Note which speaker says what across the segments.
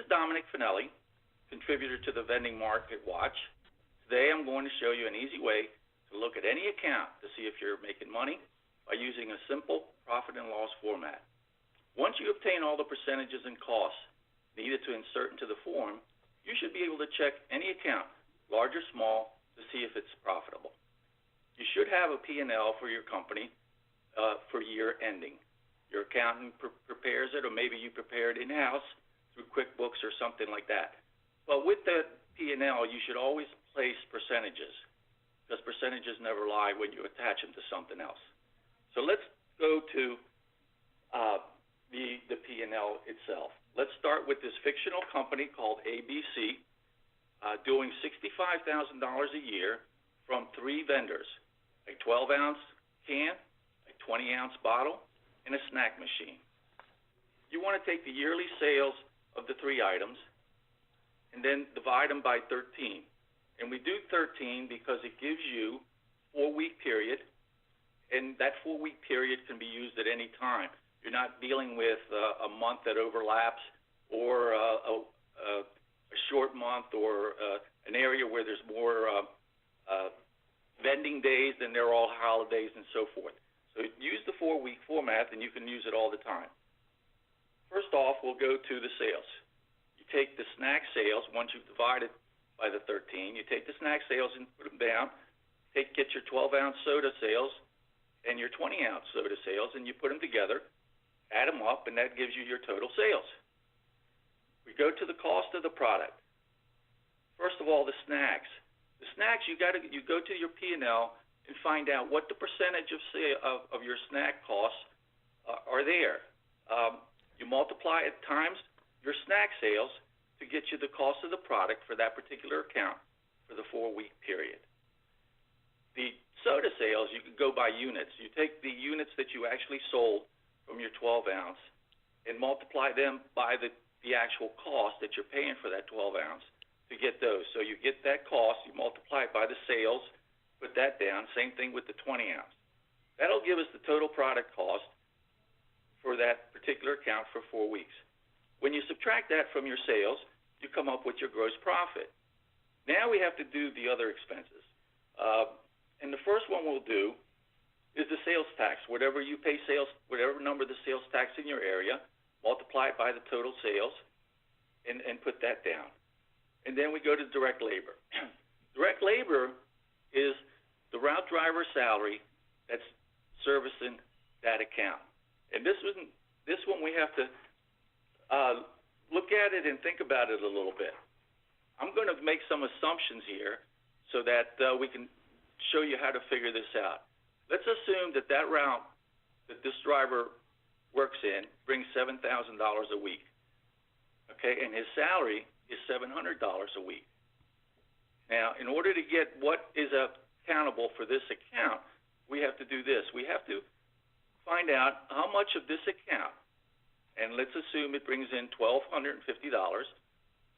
Speaker 1: is Dominic Finelli, contributor to the Vending Market Watch. Today I'm going to show you an easy way to look at any account to see if you're making money by using a simple profit and loss format. Once you obtain all the percentages and costs needed to insert into the form, you should be able to check any account, large or small, to see if it's profitable. You should have a P&L for your company for year ending. Your accountant prepares it, or maybe you prepare it in-house through QuickBooks or something like that. But with the P&L, you should always place percentages, because percentages never lie when you attach them to something else. So let's go to the P&L itself. Let's start with this fictional company called ABC, doing $65,000 a year from 3 vendors, a 12-ounce can, a 20-ounce bottle, and a snack machine. You want to take the yearly sales of the 3 items and then divide them by 13. And we do 13 because it gives you a 4-week period, and that 4-week period can be used at any time. You're not dealing with a month that overlaps, or a short month, or an area where there's more vending days than there are all holidays and so forth. So use the 4-week format, and you can use it all the time. First off, we'll go to the sales. You take the snack sales. Once you've divided by the 13, you take the snack sales and put them down. Get your 12-ounce soda sales and your 20-ounce soda sales, and you put them together, add them up, and that gives you your total sales. We go to the cost of the product. First of all, the snacks. The snacks, you go to your P&L and find out what the percentage of your snack costs are there. You multiply it times your snack sales to get you the cost of the product for that particular account for the 4-week period. The soda sales, you can go by units. You take the units that you actually sold from your 12-ounce and multiply them by the actual cost that you're paying for that 12-ounce to get those. So you get that cost, you multiply it by the sales, put that down. Same thing with the 20-ounce. That'll give us the total product cost for that particular account for 4 weeks. When you subtract that from your sales, you come up with your gross profit. Now we have to do the other expenses. And the first one we'll do is the sales tax. Whatever you pay sales, whatever number the sales tax in your area, multiply it by the total sales and put that down. And then we go to direct labor. Direct labor is the route driver salary that's servicing that account. And this one we have to look at it and think about it a little bit. I'm going to make some assumptions here so that we can show you how to figure this out. Let's assume that route that this driver works in brings $7,000 a week, okay, and his salary is $700 a week. Now, in order to get what is accountable for this account, we have to do this. We have to find out how much of this account, and let's assume it brings in $1,250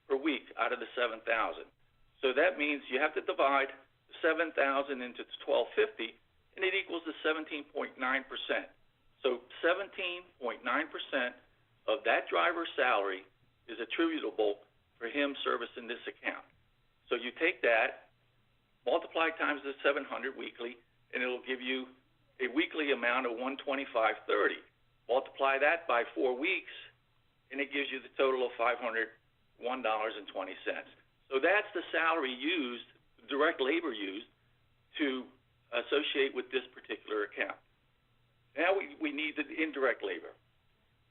Speaker 1: per week out of the $7,000. So that means you have to divide the $7,000 into $1,250, and it equals the 17.9%. So 17.9% of that driver's salary is attributable for him servicing this account. So you take that, multiply times the 700 weekly, and it'll give you a weekly amount of $125.30. Multiply that by 4 weeks, and it gives you the total of $501.20. So that's the salary used, direct labor used, to associate with this particular account. Now we need the indirect labor.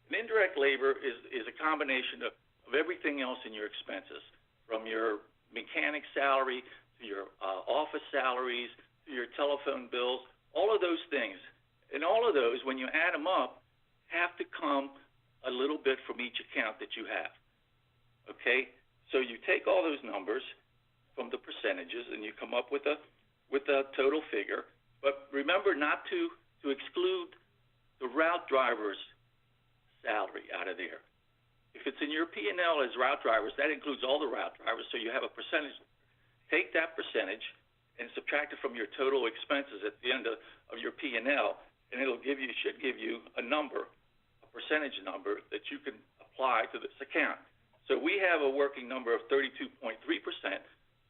Speaker 1: And indirect labor is a combination of everything else in your expenses, from your mechanic salary to your office salaries to your telephone bills, all of those things. And all of those, when you add them up, have to come a little bit from each account that you have. Okay? So you take all those numbers from the percentages and you come up with a total figure. But remember not to exclude the route driver's salary out of there. If it's in your P&L as route drivers, that includes all the route drivers, so you have a percentage. Take that percentage and subtract it from your total expenses at the end of your P&L, and should give you a number, a percentage number that you can apply to this account. So we have a working number of 32.3%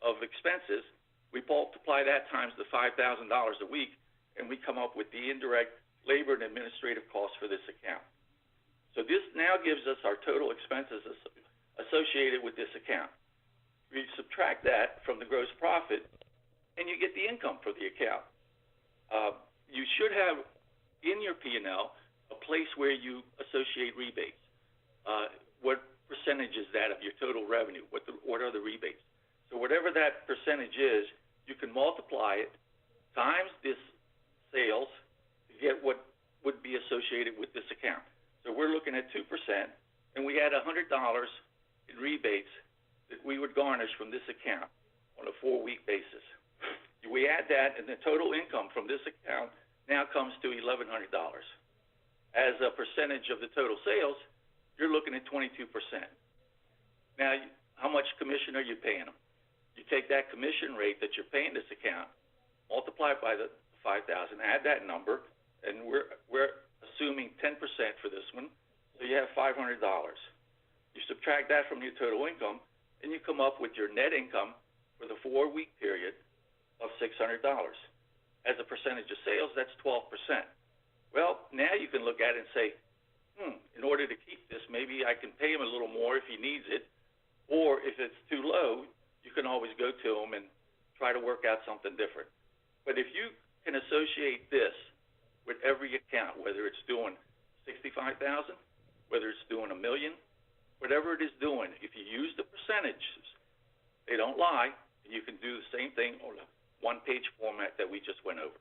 Speaker 1: of expenses. We multiply that times the $5,000 a week, and we come up with the indirect labor and administrative costs for this account. So this now gives us our total expenses associated with this account. We subtract that from the gross profit, and you get the income for the account. You should have in your P&L a place where you associate rebates. What percentage is that of your total revenue? What are the rebates? So whatever that percentage is, you can multiply it times this sales to get what would be associated with this account. So we're looking at 2%, and we had $100 in rebates that we would garnish from this account on a 4-week basis. We add that, and the total income from this account now comes to $1,100. As a percentage of the total sales, you're looking at 22%. Now, how much commission are you paying them? You take that commission rate that you're paying this account, multiply it by the $5,000, add that number, and we're assuming 10% for this one, so you have $500. You subtract that from your total income, and you come up with your net income for the 4-week period of $600. As a percentage of sales, that's 12%. Well, now you can look at it and say, in order to keep this, maybe I can pay him a little more if he needs it, or if it's too low, you can always go to him and try to work out something different. But if you can associate this with every account, whether it's doing $65,000, whether it's doing $1 million, whatever it is doing, if you use the percentages, they don't lie, and you can do the same thing on a one-page format that we just went over.